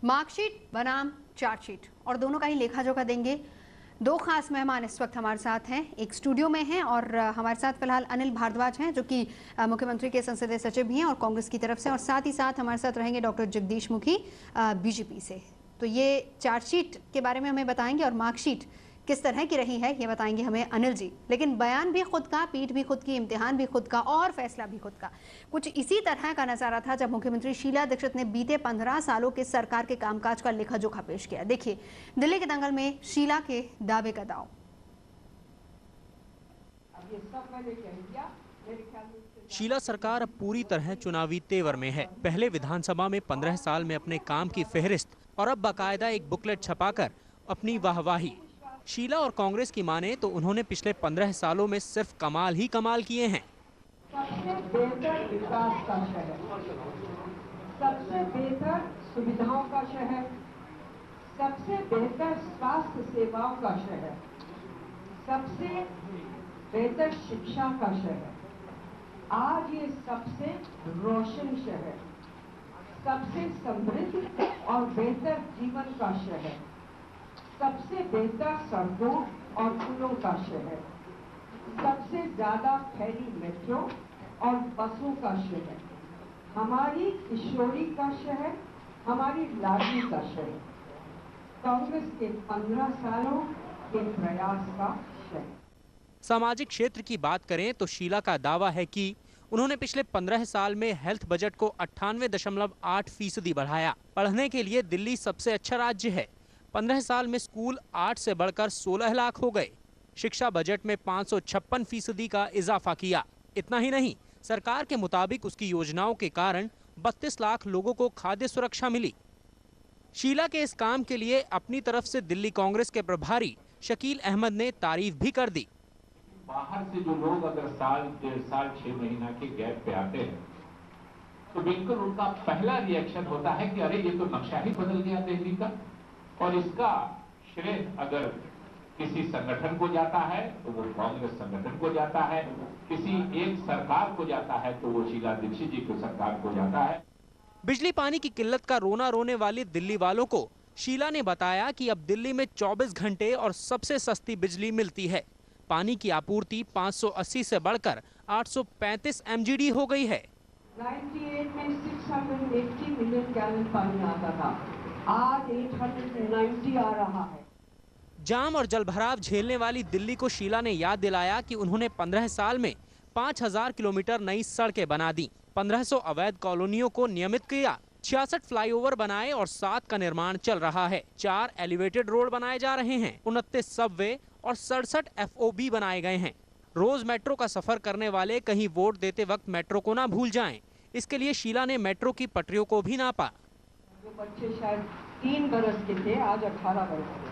Marksheet बनाम chargesheet और दोनों का ही लेखा जोखा देंगे। दो खास मेहमान इस वक्त हमारे साथ हैं, एक स्टूडियो में हैं और हमारे साथ फिलहाल अनिल भारद्वाज हैं जो कि मुख्यमंत्री के संसदीय सचिव भी हैं और कांग्रेस की तरफ से, और साथ ही साथ हमारे साथ रहेंगे डॉक्टर जगदीश मुखी बीजेपी से। तो ये चार्जशीट के बारे में हमें बताएंगे और मार्कशीट किस तरह की रही है ये बताएंगे हमें अनिल जी। लेकिन बयान भी खुद का, पीठ भी खुद की, इम्तिहान भी खुद का और फैसला भी खुद का। कुछ इसी तरह का नजारा था जब मुख्यमंत्री शीला दीक्षित ने बीते 15 सालों के सरकार के कामकाज का लेखा जोखा पेश किया। देखिए दिल्ली के दंगल में शीला के दावे का दाव। शीला सरकार अब पूरी तरह चुनावी तेवर में है। पहले विधानसभा में 15 साल में अपने काम की फेहरिस्त और अब बाकायदा एक बुकलेट छपाकर अपनी वाहवाही। शीला और कांग्रेस की माने तो उन्होंने पिछले 15 सालों में सिर्फ कमाल ही कमाल किए हैं। सबसे बेहतर विकास का शहर, सबसे बेहतर सुविधाओं का शहर, सबसे बेहतर स्वास्थ्य सेवाओं का शहर, सबसे बेहतर शिक्षा का शहर, आज ये सबसे रोशन शहर, सबसे समृद्ध और बेहतर जीवन का शहर, सबसे बेहतर सड़कों और पुलों का शहर, सबसे ज्यादा फैली मेट्रो और बसों का शहर, हमारी किशोरी का शहर, हमारी लाडली का शहर, कांग्रेस के 15 सालों के प्रयास का शहर। सामाजिक क्षेत्र की बात करें तो शीला का दावा है कि उन्होंने पिछले 15 साल में हेल्थ बजट को 98.8% बढ़ाया। पढ़ने के लिए दिल्ली सबसे अच्छा राज्य है। 15 साल में स्कूल 8 से बढ़कर 16 लाख हो गए। शिक्षा बजट में 556% का इजाफा किया। इतना ही नहीं, सरकार के मुताबिक उसकी योजनाओं के कारण 32 लाख लोगों को खाद्य सुरक्षा मिली। शीला के इस काम के लिए अपनी तरफ से दिल्ली कांग्रेस के प्रभारी शकील अहमद ने तारीफ भी कर दी। बाहर से जो लोग अगर साल, 1.5 साल, 6 महीना के गैप पे आते हैं तो बिल्कुल उनका पहला रिएक्शन होता है कि अरे ये तो नक्शा ही बदल गया दिल्ली का। और इसका श्रेय अगर किसी संगठन को जाता है तो वो कांग्रेस संगठन को जाता है, किसी एक सरकार को जाता है तो वो शीला दीक्षित जी की सरकार को जाता है। बिजली पानी की किल्लत का रोना रोने वाली दिल्ली वालों को शीला ने बताया कि अब दिल्ली में 24 घंटे और सबसे सस्ती बिजली मिलती है। पानी की आपूर्ति 580 से बढ़कर 835 MGD हो गई है। 98 में 680 मिलियन गैलन पानी आता था, आज 890 आ रहा है। जाम और जलभराव झेलने वाली दिल्ली को शीला ने याद दिलाया कि उन्होंने 15 साल में 5000 किलोमीटर नई सड़कें बना दी, 1500 अवैध कॉलोनियों को नियमित किया, 66 फ्लाईओवर बनाए और 7 का निर्माण चल रहा है। 4 एलिवेटेड रोड बनाए जा रहे हैं, 29 सबवे और 67 FOB बनाए गए हैं। रोज मेट्रो का सफर करने वाले कहीं वोट देते वक्त मेट्रो को ना भूल जाएं। इसके लिए शीला ने मेट्रो की पटरियों को भी नापा। जो बच्चे शायद 3 बरस के थे, आज 18 बरस के,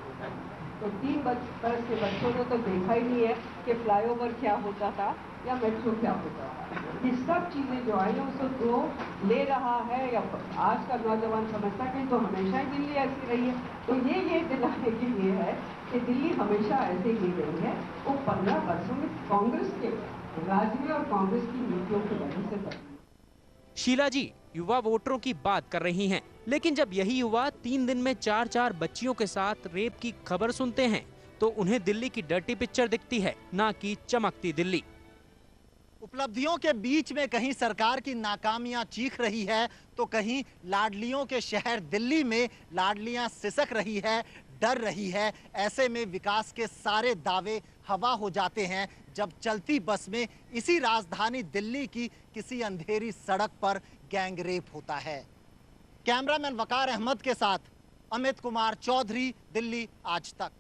तो 3 बरस के बच्चों ने तो देखा ही नहीं है कि फ्लाईओवर क्या होता था या मेट्रो क्या होता था। ये सब चीजें जो आई हैं उसको तो ले रहा है या आज का नौजवान समझता है कि तो हमेशा ही दिल्ली ऐसी रही है। तो ये दिलाने के लिए है कि दिल्ली हमेशा ऐसे ही रही है। वो 15 वर्षों में कांग्रेस के राज में और कांग्रेस की नीतियों की वजह से बदली। शीला जी युवा वोटरों की बात कर रही हैं, लेकिन जब यही युवा 3 दिन में 4 बच्चियों के साथ रेप की खबर सुनते हैं तो उन्हें दिल्ली की डर्टी पिक्चर दिखती है, ना कि चमकती दिल्ली। उपलब्धियों के बीच में कहीं सरकार की नाकामियां चीख रही है तो कहीं लाडलियों के शहर दिल्ली में लाडलियां सिसक रही है, डर रही है। ऐसे में विकास के सारे दावे हवा हो जाते हैं जब चलती बस में इसी राजधानी दिल्ली की किसी अंधेरी सड़क पर गैंगरेप होता है। कैमरामैन वकार अहमद के साथ अमित कुमार चौधरी, दिल्ली आज तक।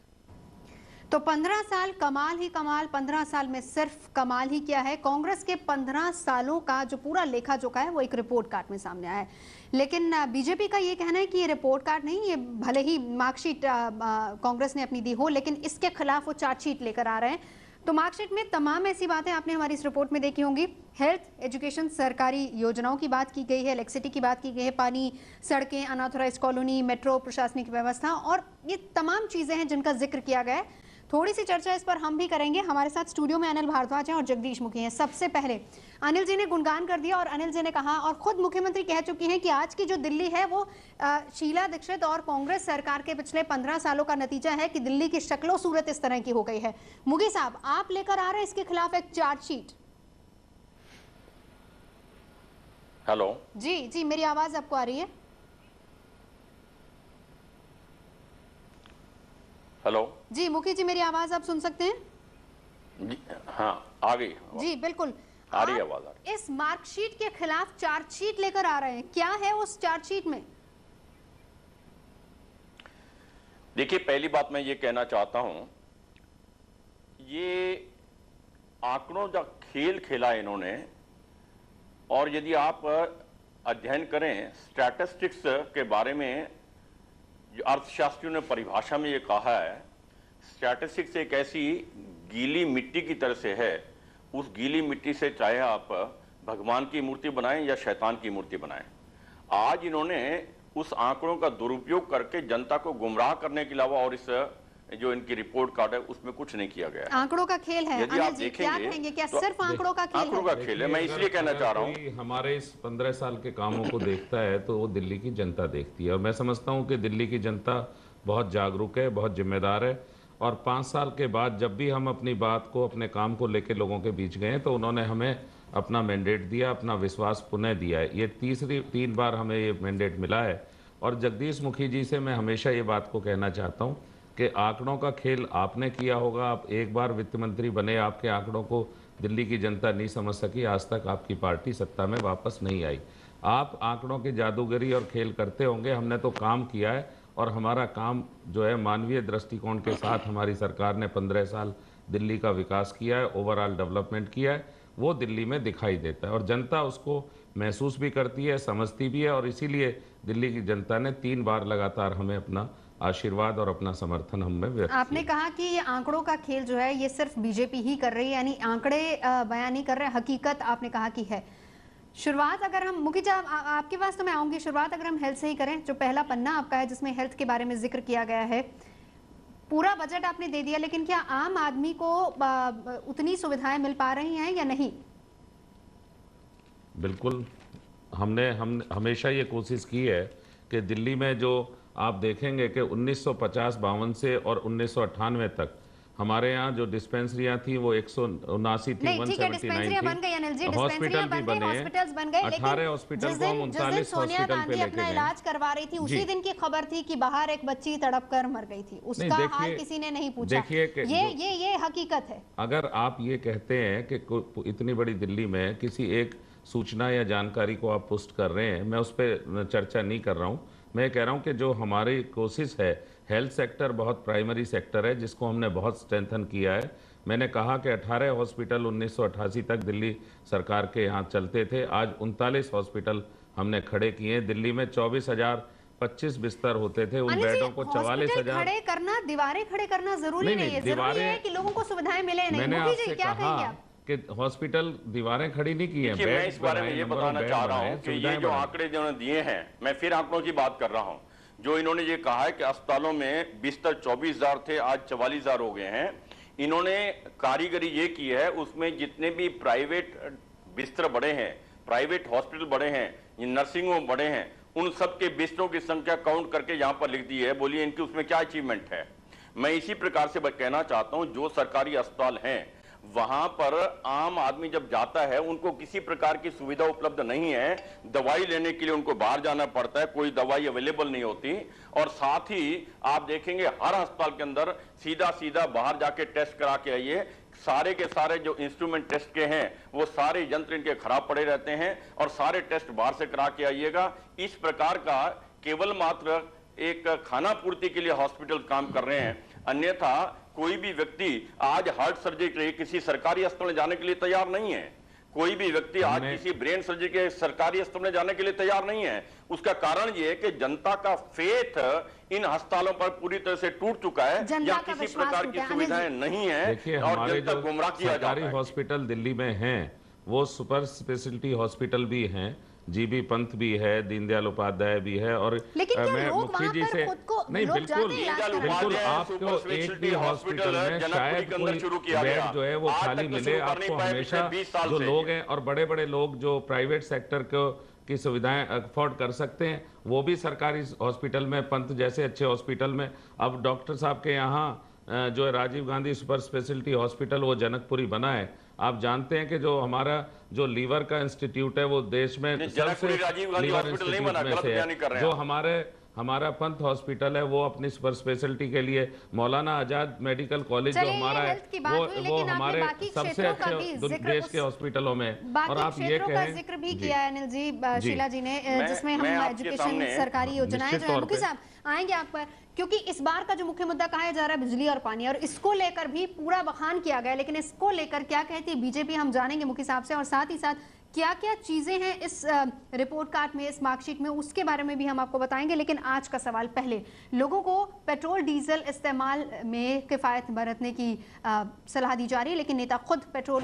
तो 15 साल कमाल ही कमाल, 15 साल में सिर्फ कमाल ही किया है। कांग्रेस के 15 सालों का जो पूरा लेखा जोखा है वो एक रिपोर्ट कार्ड में सामने आया है। लेकिन बीजेपी का ये कहना है कि ये रिपोर्ट कार्ड नहीं, ये भले ही मार्कशीट कांग्रेस ने अपनी दी हो लेकिन इसके खिलाफ वो चार्जशीट लेकर आ रहे हैं। तो मार्कशीट में तमाम ऐसी बातें आपने हमारी इस रिपोर्ट में देखी होंगी। हेल्थ, एजुकेशन, सरकारी योजनाओं की बात की गई है, इलेक्ट्रिसिटी की बात की गई है, पानी, सड़कें, अनऑथराइज कॉलोनी, मेट्रो, प्रशासनिक व्यवस्था और ये तमाम चीजें हैं जिनका जिक्र किया गया है। थोड़ी सी चर्चा इस पर हम भी करेंगे। हमारे साथ स्टूडियो में अनिल भारद्वाज हैं और जगदीश मुखी हैं। सबसे पहले अनिल जी ने गुणगान कर दिया और अनिल जी ने कहा और खुद मुख्यमंत्री कह चुकी हैं कि आज की जो दिल्ली है वो शीला दीक्षित और कांग्रेस सरकार के पिछले 15 सालों का नतीजा है कि दिल्ली की शक्लो सूरत इस तरह की हो गई है। मुखी साहब, आप लेकर आ रहे हैं इसके खिलाफ एक चार्जशीट। हेलो जी जी, मेरी आवाज आपको आ रही है? हेलो जी मुखी जी, मेरी आवाज आप सुन सकते हैं? जी हाँ, आ गई जी बिल्कुल आ रही है आवाज। आ रही। इस मार्कशीट के खिलाफ चार्जशीट लेकर आ रहे हैं, क्या है उस चार्जशीट में? देखिए, पहली बात मैं ये कहना चाहता हूं, ये आंकड़ों का खेल खेला इन्होंने, और यदि आप अध्ययन करें स्टैटिस्टिक्स के बारे में, जो अर्थशास्त्रियों ने परिभाषा में ये कहा है, स्टैटिस्टिक्स एक ऐसी गीली मिट्टी की तरह से है, उस गीली मिट्टी से चाहे आप भगवान की मूर्ति बनाएं या शैतान की मूर्ति बनाएं। आज इन्होंने उस आंकड़ों का दुरुपयोग करके जनता को गुमराह करने के अलावा और इस जो इनकी रिपोर्ट कार्ड है उसमें कुछ नहीं किया गया। आंकड़ों का खेल है। यदि आप देखेंगे, क्या कहेंगे, क्या तो सिर्फ आंकड़ों का खेल है? आंकड़ों का खेल है। मैं इसलिए कहना चाह रहा हूँ, हमारे इस 15 साल के कामों को देखता है तो वो दिल्ली की जनता देखती है, और मैं समझता हूँ कि दिल्ली की जनता बहुत जागरूक है, बहुत जिम्मेदार है, और 5 साल के बाद जब भी हम अपनी बात को, अपने काम को लेकर लोगों के बीच गए तो उन्होंने हमें अपना मैंडेट दिया, अपना विश्वास पुनः दिया है। ये 3 बार हमें ये मैंडेट मिला है। और जगदीश मुखी जी से मैं हमेशा ये बात को कहना चाहता हूँ कि आंकड़ों का खेल आपने किया होगा, आप एक बार वित्त मंत्री बने, आपके आंकड़ों को दिल्ली की जनता नहीं समझ सकी, आज तक आपकी पार्टी सत्ता में वापस नहीं आई। आप आंकड़ों की जादूगरी और खेल करते होंगे, हमने तो काम किया है, और हमारा काम जो है मानवीय दृष्टिकोण के साथ हमारी सरकार ने 15 साल दिल्ली का विकास किया है, ओवरऑल डेवलपमेंट किया है, वो दिल्ली में दिखाई देता है और जनता उसको महसूस भी करती है, समझती भी है, और इसीलिए दिल्ली की जनता ने 3 बार लगातार हमें अपना आशीर्वाद और अपना समर्थन हमें व्यक्त किया। आपने कहा कि ये आंकड़ों का खेल जो है ये सिर्फ बीजेपी ही कर रही है, यानी आंकड़े बयान नहीं कर रहे, हकीकत आपने कहा कि है। शुरुआत अगर हम मुखी जी आपके पास तो मैं आऊंगी, शुरुआत अगर हम हेल्थ से ही करें, जो पहला पन्ना आपका है जिसमें हेल्थ के बारे में जिक्र किया गया है, पूरा बजट आपने दे दिया, लेकिन क्या आम आदमी को उतनी सुविधाएं मिल पा रही हैं या नहीं? बिल्कुल, हमने हमेशा ये कोशिश की है कि दिल्ली में जो आप देखेंगे कि 1950-52 से और 1998 तक हमारे यहाँ जो डिस्पेंसरियां थी वो 179 थी, 179 थी, हॉस्पिटल भी बने हैं, 18 हॉस्पिटल को हम 39 हॉस्पिटल पे लेके गए। इलाज करवा रही थी, उसी दिन की खबर थी कि बाहर एक बच्ची तड़प कर मर गई थी, उसका हाल किसी ने नहीं पूछा। देखिए, ये हकीकत है। अगर आप ये कहते हैं कि इतनी बड़ी दिल्ली में किसी एक सूचना या जानकारी को आप पोस्ट कर रहे हैं, मैं उस पर चर्चा नहीं कर रहा हूँ। मैं कह रहा हूँ कि जो हमारी कोशिश है, हेल्थ सेक्टर बहुत प्राइमरी सेक्टर है जिसको हमने बहुत स्ट्रेंथन किया है। मैंने कहा कि 18 हॉस्पिटल 1988 तक दिल्ली सरकार के यहाँ चलते थे, आज 39 हॉस्पिटल हमने खड़े किए हैं। दिल्ली में 24,025 बिस्तर होते थे, उन बेडों को 44,000 खड़े करना, दीवारें खड़े करना जरूरी नहीं है, जरूरी है कि लोगों को सुविधाएं मिले। नहीं, मैंने आपसे कहा कि हॉस्पिटल दीवारें खड़ी नहीं की है। मैं इस बारे में ये बताना चाह रहा हूँ कि ये जो आंकड़े जिन्होंने दिए हैं, मैं फिर आंकड़ों की बात कर रहा हूँ, जो इन्होंने ये कहा है कि अस्पतालों में बिस्तर 24,000 थे, आज 44,000 हो गए हैं। इन्होंने कारीगरी ये की है, उसमें जितने भी प्राइवेट बिस्तर बढ़े हैं, प्राइवेट हॉस्पिटल बढ़े हैं, नर्सिंग होम बढ़े हैं, उन सब के बिस्तरों की संख्या काउंट करके यहाँ पर लिख दी है। बोलिए इनकी उसमें क्या अचीवमेंट है? मैं इसी प्रकार से कहना चाहता हूँ, जो सरकारी अस्पताल हैं वहां पर आम आदमी जब जाता है उनको किसी प्रकार की सुविधा उपलब्ध नहीं है, दवाई लेने के लिए उनको बाहर जाना पड़ता है, कोई दवाई अवेलेबल नहीं होती। और साथ ही आप देखेंगे हर अस्पताल के अंदर सीधा बाहर जाके टेस्ट करा के आइए, सारे के सारे जो इंस्ट्रूमेंट टेस्ट के हैं वो सारे यंत्र इनके खराब पड़े रहते हैं, और सारे टेस्ट बाहर से करा के आइएगा। इस प्रकार का केवल मात्र एक खाना पूर्ति के लिए हॉस्पिटल काम कर रहे हैं, अन्यथा कोई भी व्यक्ति आज हार्ट सर्जरी के लिए किसी सरकारी अस्पताल में जाने के लिए तैयार नहीं है। कोई भी व्यक्ति आज किसी ब्रेन सर्जरी के सरकारी अस्पताल में जाने के लिए तैयार नहीं है। उसका कारण ये है कि जनता का फेथ इन अस्पतालों पर पूरी तरह से टूट चुका है, या किसी प्रकार की सुविधाएं नहीं है और जनता गुमराह किया जा रहा है। सरकारी हॉस्पिटल दिल्ली में हैं, वो सुपर स्पेशलिटी हॉस्पिटल भी हैं जीबी पंत भी है, दीनदयाल उपाध्याय भी है, और मैं मुखी जी से नहीं, बिल्कुल आपको एक भी हॉस्पिटल में शायद कोई बेड जो है वो खाली मिले। आपको हमेशा जो लोग हैं और बड़े बड़े लोग जो प्राइवेट सेक्टर की सुविधाएं अफोर्ड कर सकते हैं, वो भी सरकारी हॉस्पिटल में, पंत जैसे अच्छे हॉस्पिटल में। अब डॉक्टर साहब के यहाँ जो है Rajiv Gandhi super speciality hospital वो जनकपुरी बना है। आप जानते हैं कि जो हमारा जो लीवर का इंस्टीट्यूट है वो देश में सबसे लीवर इंस्टीट्यूट में से है। जो हमारा पंत हॉस्पिटल है वो अपनी सुपर स्पेशलिटी के लिए मौलाना आजाद मेडिकल कॉलेज जो हमारा है वो हमारे सबसे अच्छे देश के हॉस्पिटलों में। और आप ये कहें, जिक्र भी किया है अनिल जी, शीला जी ने, जिसमें हम एजुकेशन सरकारी योजनाएं जो है, मुखी साहब आएंगे आप पर, क्योंकि इस बार का जो मुख्य मुद्दा कहा जा रहा है बिजली और पानी, और इसको लेकर भी पूरा बखान किया गया, लेकिन इसको लेकर क्या कहती है बीजेपी हम जानेंगे मुखी साहब से, और साथ ही साथ क्या क्या चीजें हैं इस रिपोर्ट कार्ड में, इस मार्कशीट में, उसके बारे में भी हम आपको बताएंगे। लेकिन आज का सवाल पहले, लोगों को पेट्रोल डीजल इस्तेमाल में किफायत बरतने की सलाह दी जा रही है, लेकिन नेता खुद पेट्रोल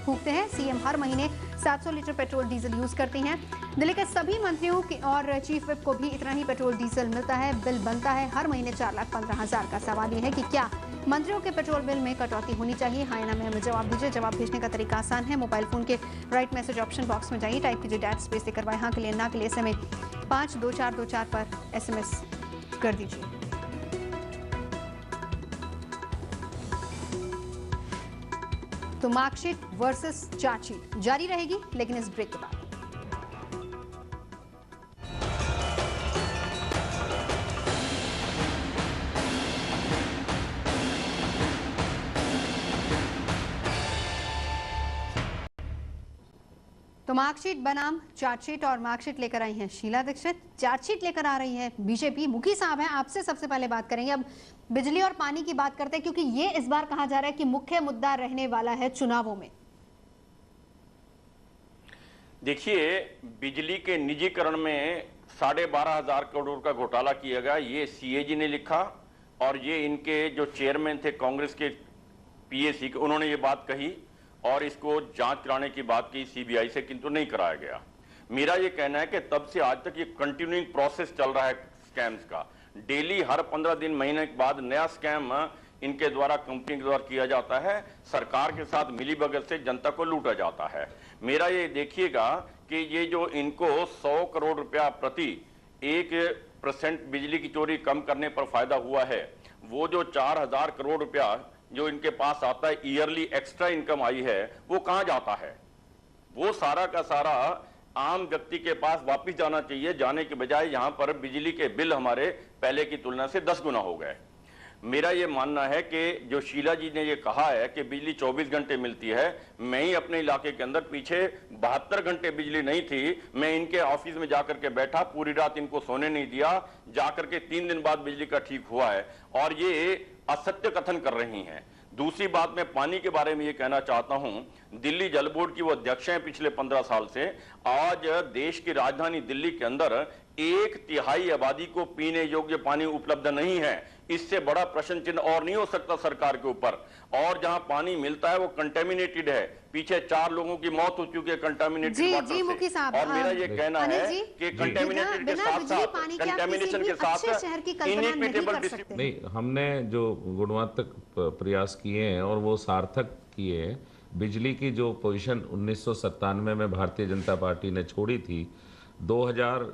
फूकते हैं। सीएम हर महीने 700 लीटर पेट्रोल डीजल यूज करते हैं। दिल्ली के सभी मंत्रियों और चीफ विप को भी इतना ही पेट्रोल डीजल मिलता है, बिल बनता है हर महीने 4,15,000 का। सवाल यह है कि क्या मंत्रियों के पेट्रोल बिल में कटौती होनी चाहिए? हाँ या ना में हमें जवाब दीजिए। जवाब भेजने का तरीका आसान है, मोबाइल फोन के राइट मैसेज ऑप्शन बॉक्स में जाइए, टाइप कीजिए डैट स्पेस से करवाए हाँ के लिए ना के लिए समय 52424 पर SMS कर दीजिए। तो मार्कशीट वर्सेस चार्जशीट जारी रहेगी, लेकिन इस ब्रेक के बाद। तो मार्कशीट बनाम चार्जशीट, और मार्कशीट लेकर आई हैं शीला दीक्षित, चार्जशीट लेकर आ रही है बीजेपी। मुखी साहब हैं, आपसे सबसे पहले बात करेंगे। अब बिजली और पानी की बात करते हैं, क्योंकि ये इस बार कहा जा रहा है कि मुख्य मुद्दा रहने वाला है चुनावों में। देखिए, बिजली के निजीकरण में 12,500 करोड़ का घोटाला किया गया, ये सीएजी ने लिखा, और ये इनके जो चेयरमैन थे कांग्रेस के पीएसी के, उन्होंने ये बात कही, और इसको जांच कराने की बात की सीबीआई से, किंतु नहीं कराया गया। मेरा ये कहना है कि तब से आज तक ये कंटिन्यूइंग प्रोसेस चल रहा है स्कैम्स का। डेली हर 15 दिन महीने के बाद नया स्कैम इनके द्वारा, कंपनी के द्वारा किया जाता है, सरकार के साथ मिलीभगत से जनता को लूटा जाता है। मेरा ये देखिएगा कि ये जो इनको 100 करोड़ रुपया प्रति 1% बिजली की चोरी कम करने पर फायदा हुआ है, वो जो 4,000 करोड़ रुपया जो इनके पास आता है ईयरली एक्स्ट्रा इनकम आई है, वो कहां जाता है? वो सारा का सारा आम व्यक्ति के पास वापस जाना चाहिए, जाने के बजाय यहां पर बिजली के बिल हमारे पहले की तुलना से 10 गुना हो गए। मेरा ये मानना है कि जो शीला जी ने ये कहा है कि बिजली 24 घंटे मिलती है, मैं ही अपने इलाके के अंदर पीछे 72 घंटे बिजली नहीं थी, मैं इनके ऑफिस में जाकर के बैठा, पूरी रात इनको सोने नहीं दिया, जाकर के 3 दिन बाद बिजली का ठीक हुआ है, और ये असत्य कथन कर रही हैं। दूसरी बात, मैं पानी के बारे में ये कहना चाहता हूं, दिल्ली जल बोर्ड की वो अध्यक्ष हैं पिछले 15 साल से। आज देश की राजधानी दिल्ली के अंदर 1/3 आबादी को पीने योग्य पानी उपलब्ध नहीं है। इससे बड़ा प्रश्न चिन्ह और नहीं हो सकता सरकार के ऊपर। और जहां पानी मिलता है वो कंटेमिनेटेड है, पीछे 4 लोगों की मौत हो चुकी है कंटेमिनेटेड वाटर से। मुखी साहब, और मेरा ये कहना है कि कंटेमिनेटेड के साथ साथ कंटेमिनेशन के साथ इनइक्विटेबल नहीं, हमने जो गुणवत्तात्मक प्रयास किए हैं और वो सार्थक किए हैं। बिजली की जो पोजीशन 1997 में भारतीय जनता पार्टी ने छोड़ी थी, 2000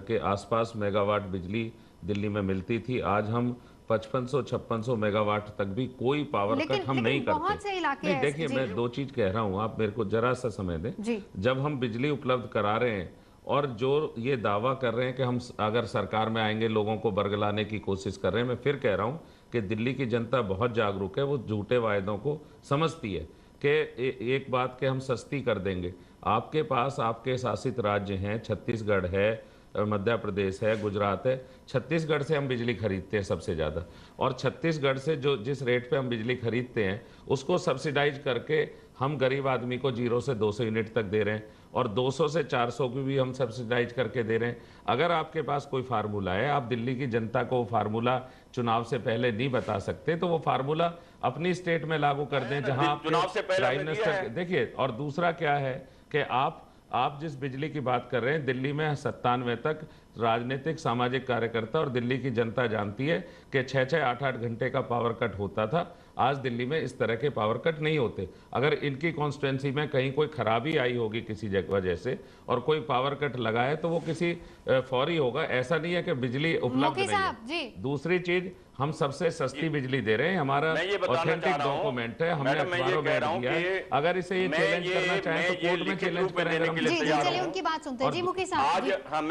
के आसपास मेगावाट बिजली दिल्ली में मिलती थी। आज हम 5500-5600 मेगावाट तक भी कोई पावर कट हम नहीं करते। नहीं, देखिए, मैं 2 चीज कह रहा हूं, आप मेरे को जरा सा समय दें। जब हम बिजली उपलब्ध करा रहे हैं और जो ये दावा कर रहे हैं कि हम अगर सरकार में आएंगे लोगों को बरगलाने की कोशिश कर रहे हैं, मैं फिर कह रहा हूं कि दिल्ली की जनता बहुत जागरूक है, वो झूठे वायदों को समझती है कि एक बात के हम सस्ती कर देंगे। आपके पास आपके शासित राज्य हैं, छत्तीसगढ़ है, मध्य प्रदेश है, गुजरात है। छत्तीसगढ़ से हम बिजली खरीदते हैं सबसे ज़्यादा, और छत्तीसगढ़ से जो जिस रेट पे हम बिजली खरीदते हैं उसको सब्सिडाइज करके हम गरीब आदमी को 0 से 200 यूनिट तक दे रहे हैं, और 200 से 400 की भी हम सब्सिडाइज करके दे रहे हैं। अगर आपके पास कोई फार्मूला है, आप दिल्ली की जनता को वो फार्मूला चुनाव से पहले नहीं बता सकते, तो वो फार्मूला अपनी स्टेट में लागू कर दें जहां चुनाव से पहले प्राइम मिनिस्टर। देखिए, और दूसरा क्या है कि आप आप जिस बिजली की बात कर रहे हैं, दिल्ली में 97 तक राजनीतिक सामाजिक कार्यकर्ता और दिल्ली की जनता जानती है कि 6-6, 8-8 घंटे का पावर कट होता था। आज दिल्ली में इस तरह के पावर कट नहीं होते। अगर इनकी कॉन्स्टिट्यूंसी में कहीं कोई खराबी आई होगी किसी वजह से और कोई पावर कट लगा है तो वो किसी फौरी होगा, ऐसा नहीं है कि बिजली उपलब्ध नहीं है। दूसरी चीज, हम सबसे सस्ती बिजली दे रहे हैं, हमारा ऑथेंटिक डॉक्यूमेंट है, हमने अखबारों में दिया है। अगर इसे ये चैलेंज करना चाहें तो कोर्ट में चैलेंज करेंगे। उनकी बात सुनते हैं जी मुखी साहब। आज हाँ,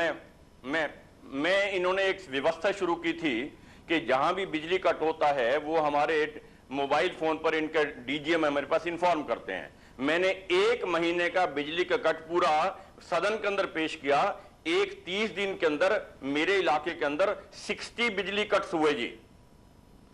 मैं इन्होंने एक व्यवस्था शुरू की थी कि जहां भी बिजली कट होता है वो हमारे मोबाइल फोन पर इनका डीजीएम हमारे पास इन्फॉर्म करते हैं। मैंने 1 महीने का बिजली का कट पूरा सदन के अंदर पेश किया। 30 दिन के अंदर मेरे इलाके के अंदर 60 बिजली कट्स हुए जी,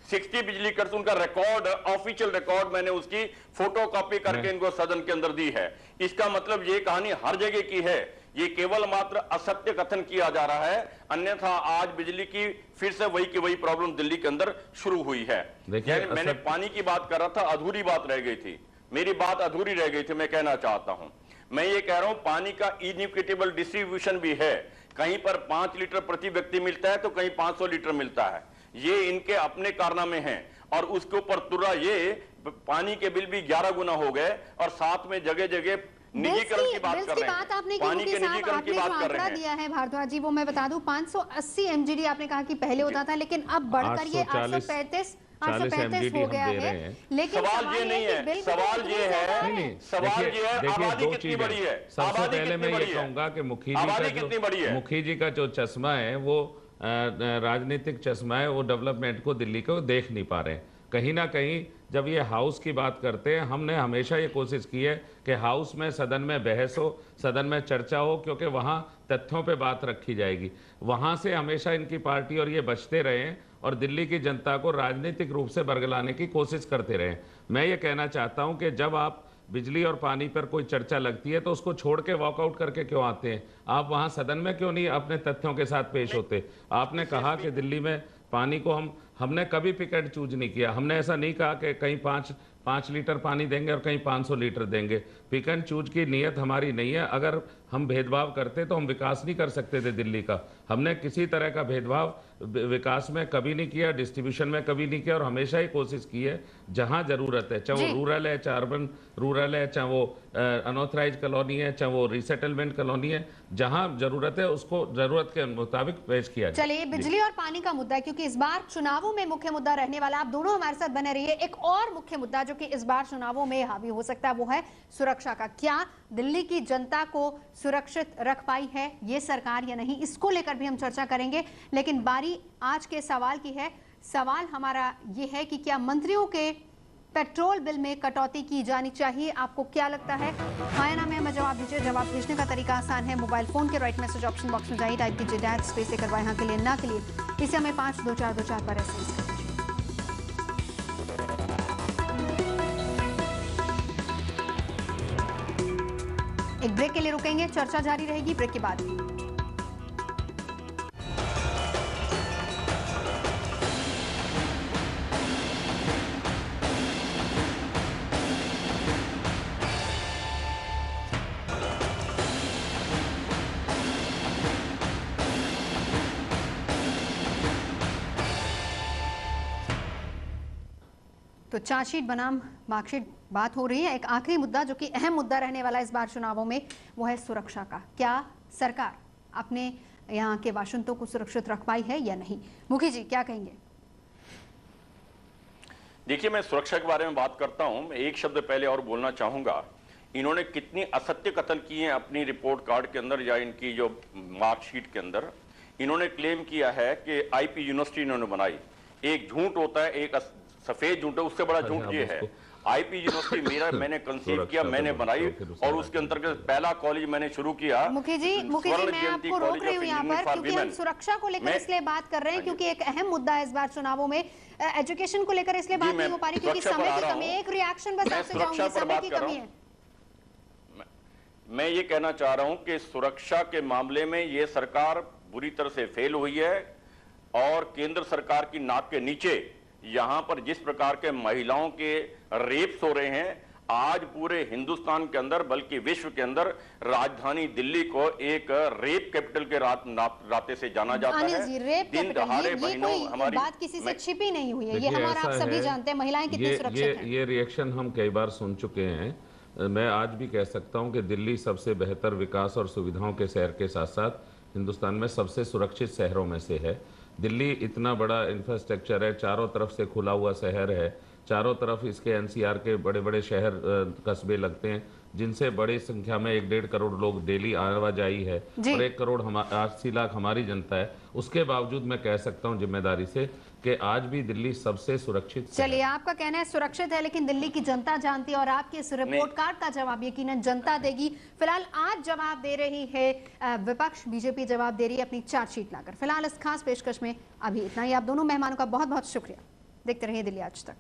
60 बिजली कट्स। उनका रिकॉर्ड, ऑफिशियल रिकॉर्ड, मैंने उसकी फोटो कॉपी करके इनको सदन के अंदर दी है। इसका मतलब ये कहानी हर जगह की है, ये केवल मात्र असत्य कथन किया जा रहा है। अन्यथा आज बिजली की फिर से वही की वही प्रॉब्लम दिल्ली के अंदर शुरू हुई है। मैंने पानी की बात कर रहा था, अधूरी बात रह गई थी, मेरी बात अधूरी रह गई थी। मैं कहना चाहता हूं, मैं ये कह रहा हूं पानी का इनइक्विटेबल डिस्ट्रीब्यूशन भी है। कहीं पर 5 लीटर प्रति व्यक्ति मिलता है तो कहीं 500 लीटर मिलता है। ये इनके अपने कारनामे हैं और उसके ऊपर तुर्रा ये पानी के बिल भी 11 गुना हो गए और साथ में जगह जगह निजीकरण की बात कर रहे हैं। आपने पानी के निजीकरण की बात कर रहे हैं। दिया है भारद्वाज जी, वो मैं बता दूं 580 एमजीडी आपने कहा कि पहले होता था, लेकिन अब बढ़कर ये 835 हो गया है। लेकिन सवाल ये नहीं है, सवाल ये है, सवाल ये है आबादी कितनी बड़ी है। सबसे पहले मैं ये कहूंगा कि मुखी जी का जो चश्मा है वो राजनीतिक चश्मा है, वो डेवलपमेंट को दिल्ली को देख नहीं पा रहे हैं। कहीं ना कहीं जब ये हाउस की बात करते हैं, हमने हमेशा ये कोशिश की है कि हाउस में, सदन में बहस हो, सदन में चर्चा हो, क्योंकि वहाँ तथ्यों पे बात रखी जाएगी। वहाँ से हमेशा इनकी पार्टी और ये बचते रहे हैं और दिल्ली की जनता को राजनीतिक रूप से बरगलाने की कोशिश करते रहे। मैं ये कहना चाहता हूँ कि जब आप बिजली और पानी पर कोई चर्चा लगती है तो उसको छोड़ के वॉकआउट करके क्यों आते हैं? आप वहाँ सदन में क्यों नहीं अपने तथ्यों के साथ पेश होते? आपने कहा कि दिल्ली में पानी को हमने कभी पिक एंड चूज नहीं किया। हमने ऐसा नहीं कहा कि कहीं 5 लीटर पानी देंगे और कहीं 500 लीटर देंगे। पिक एंड चूज की नीयत हमारी नहीं है। अगर हम भेदभाव करते तो हम विकास नहीं कर सकते थे दिल्ली का। हमने किसी तरह का भेदभाव विकास में कभी नहीं किया, डिस्ट्रीब्यूशन में कभी नहीं किया और हमेशा ही कोशिश की है जहां जरूरत है, चाहे वो रूरल है, चाहे अर्बन रूरल है, चाहे वो अनऑथराइज कॉलोनी है, चाहे वो रीसेटलमेंट कॉलोनी है, जहां जरूरत है उसको जरूरत के मुताबिक पेश किया जाए। चलिए, बिजली और पानी का मुद्दा, क्योंकि इस बार चुनावों में मुख्य मुद्दा रहने वाला, आप दोनों हमारे साथ बने रहिए। एक और मुख्य मुद्दा जो कि इस बार चुनावों में हावी हो सकता है वो है सुरक्षा का। क्या दिल्ली की जनता को सुरक्षित रख पाई है ये सरकार या नहीं, इसको लेकर भी हम चर्चा करेंगे। लेकिन बारी आज के सवाल की है। सवाल हमारा ये है कि क्या मंत्रियों के पेट्रोल बिल में कटौती की जानी चाहिए? आपको क्या लगता है? हाँ या ना में हमें जवाब दीजिए। जवाब भेजने का तरीका आसान है, मोबाइल फोन के राइट मैसेज ऑप्शन बॉक्स में जाइए, टाइप कीजिए डैट स्पेस से करवाए हाँ के लिए ना के लिए, इसे हमें 52424 पर एसएमएस कर दीजिए। एक ब्रेक के लिए रुकेंगे, चर्चा जारी रहेगी ब्रेक के बाद। तो चार्जशीट बनाम मार्कशीट बात हो रही है। एक आखिरी मुद्दा जो कि अहम मुद्दा रहने वाला है इस बार चुनावों में, वो है सुरक्षा का। क्या सरकार अपने यहाँ के बाशिंदों को सुरक्षित रख पाई है या नहीं? मुखी जी क्या कहेंगे? देखिए, मैं सुरक्षा के बारे में बात करता हूं। एक शब्द पहले और बोलना चाहूंगा। इन्होंने कितनी असत्य कथन किए हैं अपनी रिपोर्ट कार्ड के अंदर या इनकी जो मार्कशीट के अंदर। इन्होंने क्लेम किया है कि आईपी यूनिवर्सिटी इन्होंने बनाई। एक झूठ होता है, एक सफेद झूठ है, उससे बड़ा झूठ ये है। आईपी यूनिवर्सिटी मैंने कंसीव किया, मैंने बनाई और उसके अंतर्गत पहला कॉलेज मैंने शुरू किया। मुखी जी मैं आपको रोक रही हूँ यहाँ पर, क्योंकि हम सुरक्षा को लेकर इसलिए बात कर रहे हैं क्योंकि एक अहम मुद्दा है इस बार चुनावों में। एजुकेशन को लेकर इसलिए बात नहीं हो पा रही क्योंकि समय की कमी है। एक रिएक्शन बस आपसे चाहूंगी, समय की कमी है। मैं ये कहना चाह रहा हूं कि सुरक्षा के मामले में ये सरकार बुरी तरह से फेल हुई है और केंद्र सरकार की नाक के नीचे यहां पर जिस प्रकार के महिलाओं के रेप्स हो रहे हैं, आज पूरे हिंदुस्तान के अंदर बल्कि विश्व के अंदर राजधानी दिल्ली को एक रेप कैपिटल के राते से जाना जाता है। रेप दिन दहाड़े बहनों, हमारी बात किसी से छिपी नहीं हुई है, ये हमारा आप सभी जानते हैं। महिलाएं कितनी सुरक्षित हैं। ये रिएक्शन हम कई बार सुन चुके हैं। मैं आज भी कह सकता हूं कि दिल्ली सबसे बेहतर विकास और सुविधाओं के शहर के साथ साथ हिंदुस्तान में सबसे सुरक्षित शहरों में से है। दिल्ली इतना बड़ा इंफ्रास्ट्रक्चर है, चारों तरफ से खुला हुआ शहर है, चारों तरफ इसके एनसीआर के बड़े बड़े शहर कस्बे लगते हैं जिनसे बड़ी संख्या में 1-1.5 करोड़ लोग डेली आवाजाही है और 1 करोड़ 80 लाख हमारी जनता है। उसके बावजूद मैं कह सकता हूं जिम्मेदारी से कि आज भी दिल्ली सबसे सुरक्षित। चलिए, आपका कहना है सुरक्षित है, लेकिन दिल्ली की जनता जानती है और आपके इस रिपोर्ट कार्ड का जवाब यकीनन जनता देगी। फिलहाल आज जवाब दे रही है विपक्ष, बीजेपी जवाब दे रही है अपनी चार्जशीट लाकर। फिलहाल इस खास पेशकश में अभी इतना ही। आप दोनों मेहमानों का बहुत बहुत शुक्रिया। देखते रहिए दिल्ली आज तक।